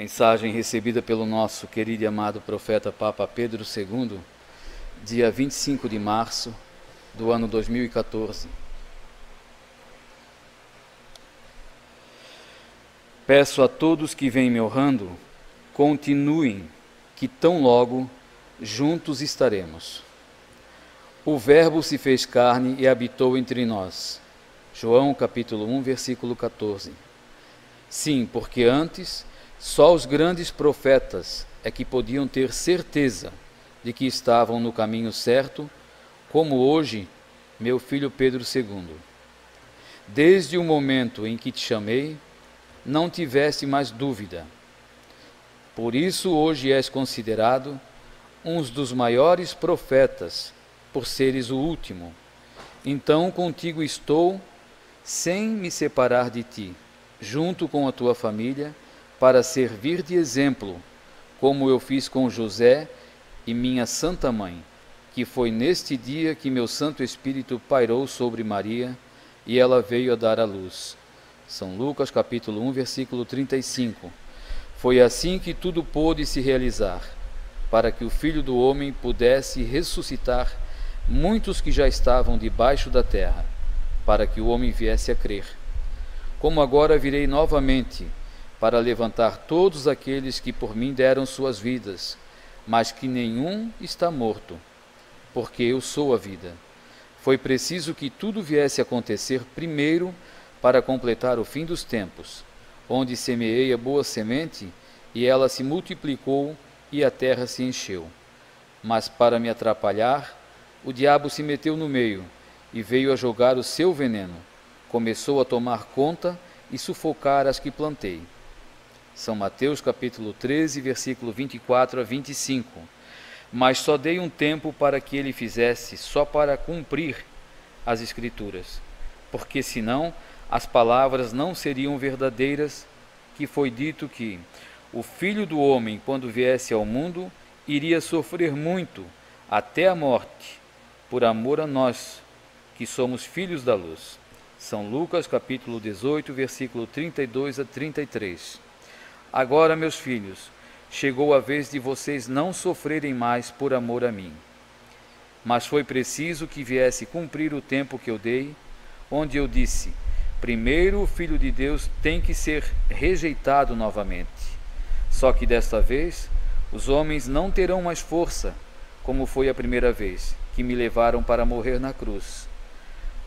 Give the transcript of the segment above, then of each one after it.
Mensagem recebida pelo nosso querido e amado profeta Papa Pedro II, dia 25 de março do ano 2014. Peço a todos que vêm me honrando, continuem, que tão logo juntos estaremos. O Verbo se fez carne e habitou entre nós. João capítulo 1, versículo 14. Sim, porque antes só os grandes profetas é que podiam ter certeza de que estavam no caminho certo, como hoje meu filho Pedro II. Desde o momento em que te chamei, não tiveste mais dúvida. Por isso hoje és considerado um dos maiores profetas, por seres o último. Então contigo estou, sem me separar de ti, junto com a tua família, para servir de exemplo, como eu fiz com José e minha Santa Mãe, que foi neste dia que meu Santo Espírito pairou sobre Maria e ela veio a dar à luz. São Lucas capítulo 1, versículo 35. Foi assim que tudo pôde se realizar, para que o Filho do Homem pudesse ressuscitar muitos que já estavam debaixo da terra, para que o homem viesse a crer. Como agora virei novamente, para levantar todos aqueles que por mim deram suas vidas, mas que nenhum está morto, porque eu sou a vida. Foi preciso que tudo viesse a acontecer primeiro para completar o fim dos tempos, onde semeei a boa semente, e ela se multiplicou e a terra se encheu. Mas para me atrapalhar, o diabo se meteu no meio e veio a jogar o seu veneno. Começou a tomar conta e sufocar as que plantei. São Mateus capítulo 13, versículo 24 a 25. Mas só dei um tempo para que ele fizesse, só para cumprir as Escrituras, porque senão as palavras não seriam verdadeiras, que foi dito que o Filho do Homem, quando viesse ao mundo, iria sofrer muito, até a morte, por amor a nós, que somos filhos da luz. São Lucas capítulo 18, versículo 32 a 33. Agora, meus filhos, chegou a vez de vocês não sofrerem mais por amor a mim. Mas foi preciso que viesse cumprir o tempo que eu dei, onde eu disse: primeiro o Filho de Deus tem que ser rejeitado novamente. Só que desta vez os homens não terão mais força, como foi a primeira vez que me levaram para morrer na cruz.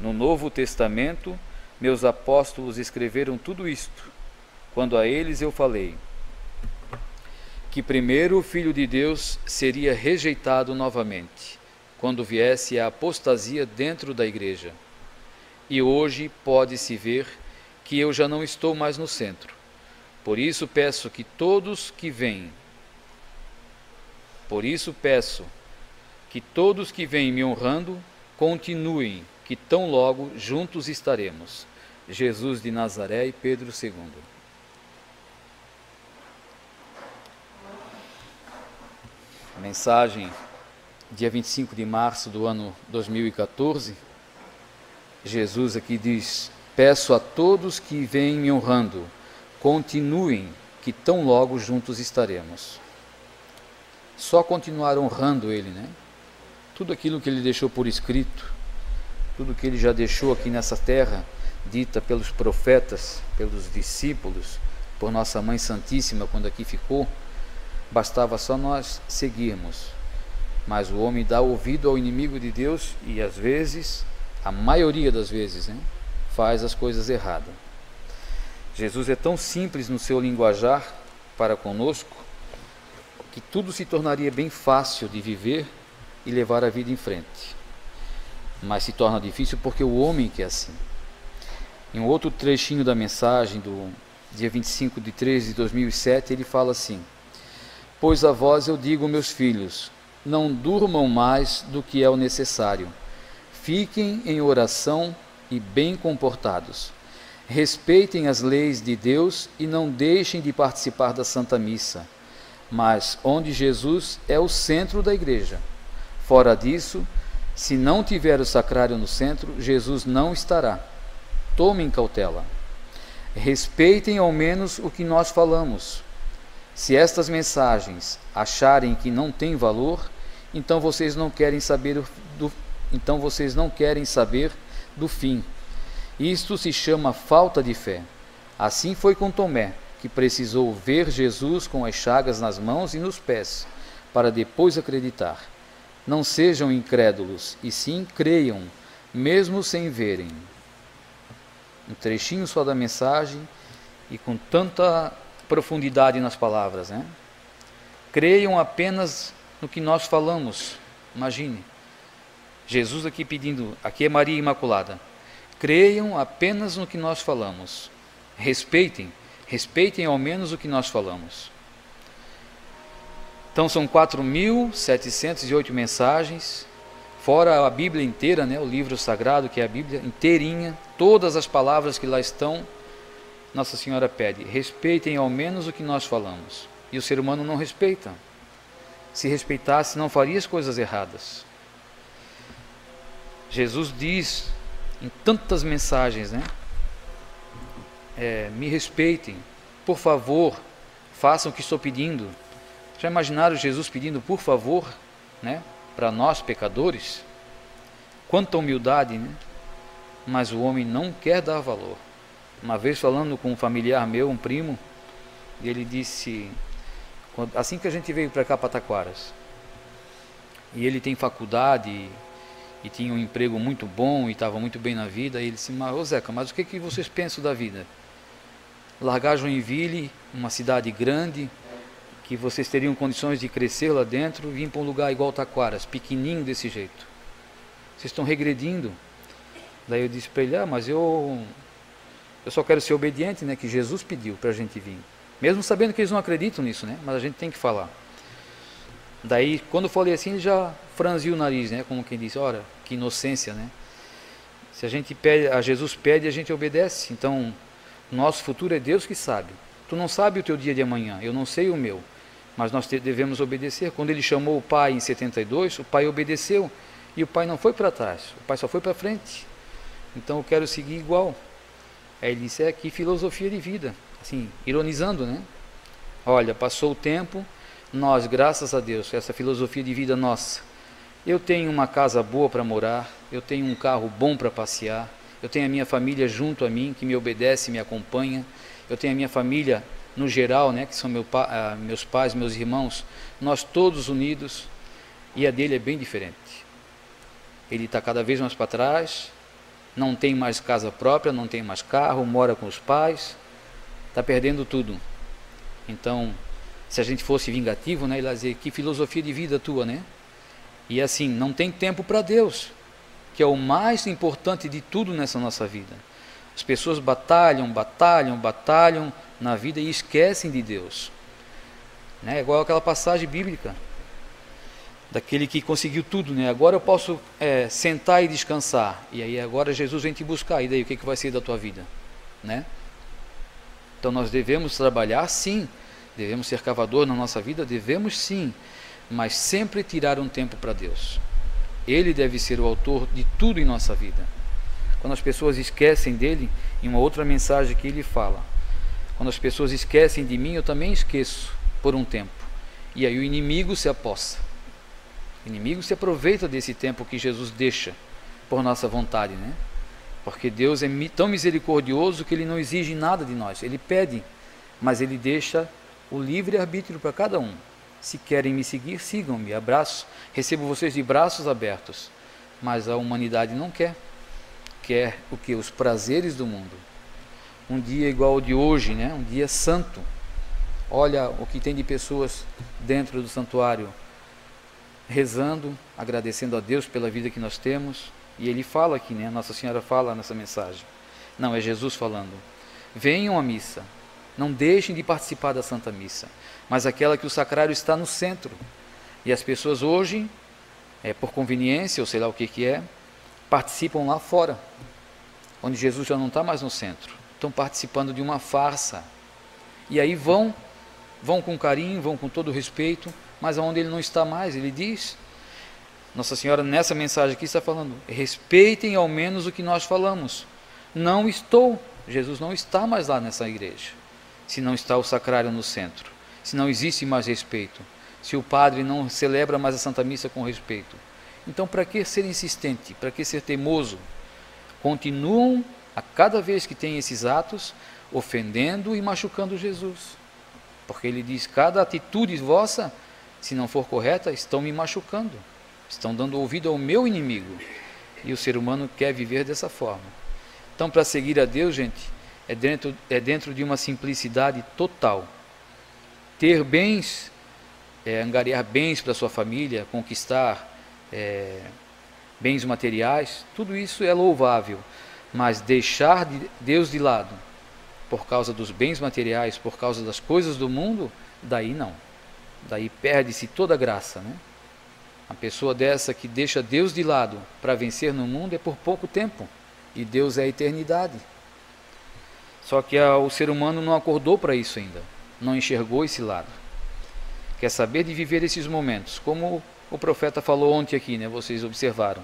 No Novo Testamento, meus apóstolos escreveram tudo isto, quando a eles eu falei que primeiro o Filho de Deus seria rejeitado novamente, quando viesse a apostasia dentro da igreja. E hoje pode-se ver que eu já não estou mais no centro. Por isso peço que todos que vêm me honrando, continuem, que tão logo juntos estaremos. Jesus de Nazaré e Pedro II. Mensagem, dia 25 de março do ano 2014. Jesus aqui diz: peço a todos que vêm me honrando, continuem, que tão logo juntos estaremos. Só continuar honrando Ele, né? Tudo aquilo que Ele deixou por escrito, tudo que Ele já deixou aqui nessa terra, dita pelos profetas, pelos discípulos, por nossa Mãe Santíssima, quando aqui ficou, bastava só nós seguirmos. Mas o homem dá ouvido ao inimigo de Deus e às vezes, a maioria das vezes, né, faz as coisas erradas. Jesus é tão simples no seu linguajar para conosco, que tudo se tornaria bem fácil de viver e levar a vida em frente. Mas se torna difícil porque o homem que é assim. Em um outro trechinho da mensagem do dia 25 de 13 de 2007, ele fala assim: pois a vós eu digo, meus filhos, não durmam mais do que é o necessário. Fiquem em oração e bem comportados. Respeitem as leis de Deus e não deixem de participar da Santa Missa, mas onde Jesus é o centro da igreja. Fora disso, se não tiver o sacrário no centro, Jesus não estará. Tomem cautela. Respeitem ao menos o que nós falamos. Se estas mensagens acharem que não têm valor, então vocês não querem saber do fim. Isto se chama falta de fé. Assim foi com Tomé, que precisou ver Jesus com as chagas nas mãos e nos pés, para depois acreditar. Não sejam incrédulos, e sim creiam, mesmo sem verem. Um trechinho só da mensagem, e com tanta profundidade nas palavras, né? Creiam apenas no que nós falamos. Imagine, Jesus aqui pedindo, aqui é Maria Imaculada, creiam apenas no que nós falamos. Respeitem ao menos o que nós falamos. Então são 4.708 mensagens, fora a Bíblia inteira, né, o livro sagrado, que é a Bíblia inteirinha, todas as palavras que lá estão. Nossa Senhora pede, respeitem ao menos o que nós falamos. E o ser humano não respeita. Se respeitasse, não faria as coisas erradas. Jesus diz em tantas mensagens, né? Me respeitem, por favor, façam o que estou pedindo. Já imaginaram Jesus pedindo por favor, né? Para nós pecadores? Quanta humildade, né? Mas o homem não quer dar valor. Uma vez falando com um familiar meu, um primo, e ele disse, assim que a gente veio para cá, para Taquaras, e ele tem faculdade e tinha um emprego muito bom e estava muito bem na vida, e ele disse, ô Zeca, mas o que vocês pensam da vida? Largar Joinville, uma cidade grande, que vocês teriam condições de crescer lá dentro, e vir para um lugar igual Taquaras, pequenininho desse jeito. Vocês estão regredindo. Daí eu disse para ele, mas eu só quero ser obediente, né, que Jesus pediu para a gente vir. Mesmo sabendo que eles não acreditam nisso, né, mas a gente tem que falar. Daí, quando eu falei assim, ele já franziu o nariz, né, como quem disse, ora, que inocência, né. Se a gente pede, a Jesus pede, a gente obedece. Então, nosso futuro é Deus que sabe. Tu não sabe o teu dia de amanhã, eu não sei o meu, mas nós devemos obedecer. Quando ele chamou o pai em 72, o pai obedeceu, e o pai não foi para trás, o pai só foi para frente. Então eu quero seguir igual. Aí ele disse, que filosofia de vida, assim, ironizando, né? Olha, passou o tempo, nós, graças a Deus, essa filosofia de vida nossa, eu tenho uma casa boa para morar, eu tenho um carro bom para passear, eu tenho a minha família junto a mim, que me obedece, me acompanha, eu tenho a minha família no geral, né, que são meus pais, meus irmãos, nós todos unidos, e a dele é bem diferente. Ele está cada vez mais para trás, não tem mais casa própria, não tem mais carro, mora com os pais, está perdendo tudo. Então, se a gente fosse vingativo, né, ele ia dizer, que filosofia de vida tua, né? E assim, não tem tempo para Deus, que é o mais importante de tudo nessa nossa vida. As pessoas batalham na vida e esquecem de Deus. Né? Igual aquela passagem bíblica, daquele que conseguiu tudo, né? Agora eu posso sentar e descansar, e aí agora Jesus vem te buscar, e daí o que vai ser da tua vida, né? Então nós devemos trabalhar sim, devemos ser cavador na nossa vida, devemos sim, mas sempre tirar um tempo para Deus. Ele deve ser o autor de tudo em nossa vida. Quando as pessoas esquecem dele, em uma outra mensagem que ele fala, quando as pessoas esquecem de mim, eu também esqueço por um tempo, e aí o inimigo se apossa. O inimigo se aproveita desse tempo que Jesus deixa por nossa vontade, né? Porque Deus é tão misericordioso que Ele não exige nada de nós. Ele pede, mas Ele deixa o livre-arbítrio para cada um. Se querem me seguir, sigam-me. Abraço, recebo vocês de braços abertos. Mas a humanidade não quer. Quer o que? Os prazeres do mundo. Um dia igual ao de hoje, né? Um dia santo. Olha o que tem de pessoas dentro do santuário, rezando, agradecendo a Deus pela vida que nós temos. E ele fala aqui, né? Nossa Senhora fala nessa mensagem. Não, é Jesus falando. Venham à missa, não deixem de participar da Santa Missa, mas aquela que o sacrário está no centro. E as pessoas hoje, por conveniência, ou sei lá o que é, participam lá fora, onde Jesus já não está mais no centro. Estão participando de uma farsa. E aí vão com carinho, vão com todo respeito, mas aonde ele não está mais, ele diz. Nossa Senhora nessa mensagem aqui está falando, respeitem ao menos o que nós falamos. Jesus não está mais lá nessa igreja, se não está o sacrário no centro. se não existe mais respeito, se o padre não celebra mais a Santa Missa com respeito. Então, para que ser insistente? Para que ser teimoso? Continuam, a cada vez que tem esses atos, ofendendo e machucando Jesus. Porque ele diz, cada atitude vossa, se não for correta, estão me machucando. Estão dando ouvido ao meu inimigo. E o ser humano quer viver dessa forma. Então, para seguir a Deus, gente, é dentro de uma simplicidade total. Ter bens, angariar bens para a sua família, conquistar bens materiais, tudo isso é louvável. Mas deixar Deus de lado, por causa dos bens materiais, por causa das coisas do mundo, daí não. Daí perde-se toda a graça, né? A pessoa dessa que deixa Deus de lado para vencer no mundo é por pouco tempo, e Deus é a eternidade. Só que o ser humano não acordou para isso ainda, não enxergou esse lado. Quer saber de viver esses momentos, como o profeta falou ontem aqui, né? Vocês observaram.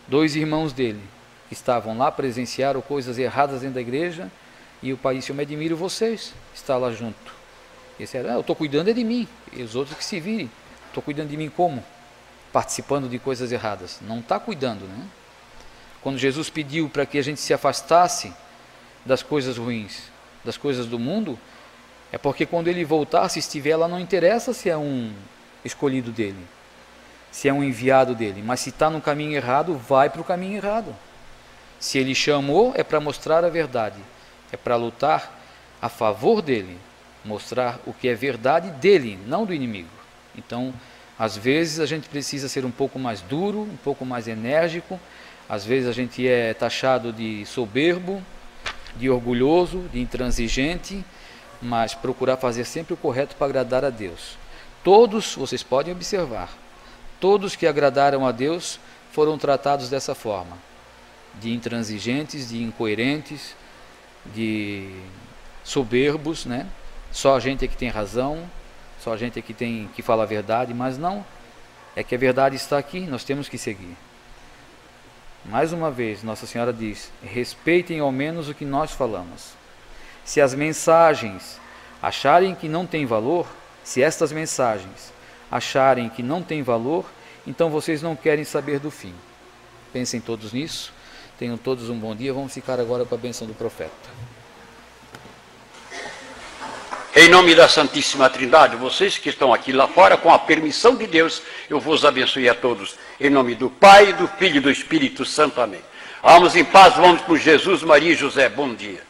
2 irmãos dele que estavam lá, presenciaram coisas erradas dentro da igreja, e o pai disse, eu me admiro vocês, está lá junto. E eles disseram, eu estou cuidando de mim, e os outros que se virem. Estou cuidando de mim como? Participando de coisas erradas. Não está cuidando, né? Quando Jesus pediu para que a gente se afastasse das coisas ruins, das coisas do mundo, é porque quando ele voltar, se estiver lá, não interessa se é um escolhido dele, se é um enviado dele, mas se está no caminho errado, vai para o caminho errado. Se ele chamou, é para mostrar a verdade, é para lutar a favor dele, mostrar o que é verdade dele, não do inimigo. Então, às vezes a gente precisa ser um pouco mais duro, um pouco mais enérgico, às vezes a gente é taxado de soberbo, de orgulhoso, de intransigente, mas procurar fazer sempre o correto para agradar a Deus. Todos, vocês podem observar, todos que agradaram a Deus foram tratados dessa forma, de intransigentes, de incoerentes, de soberbos, né? Só a gente é que tem razão, só a gente é que tem que falar a verdade, mas não, é que a verdade está aqui, nós temos que seguir. Mais uma vez, Nossa Senhora diz, respeitem ao menos o que nós falamos. Se as mensagens acharem que não tem valor, se estas mensagens acharem que não tem valor, então vocês não querem saber do fim. Pensem todos nisso, tenham todos um bom dia, vamos ficar agora com a bênção do profeta. Em nome da Santíssima Trindade, vocês que estão aqui lá fora, com a permissão de Deus, eu vos abençoe a todos. Em nome do Pai, do Filho e do Espírito Santo. Amém. Vamos em paz, vamos por Jesus, Maria e José. Bom dia.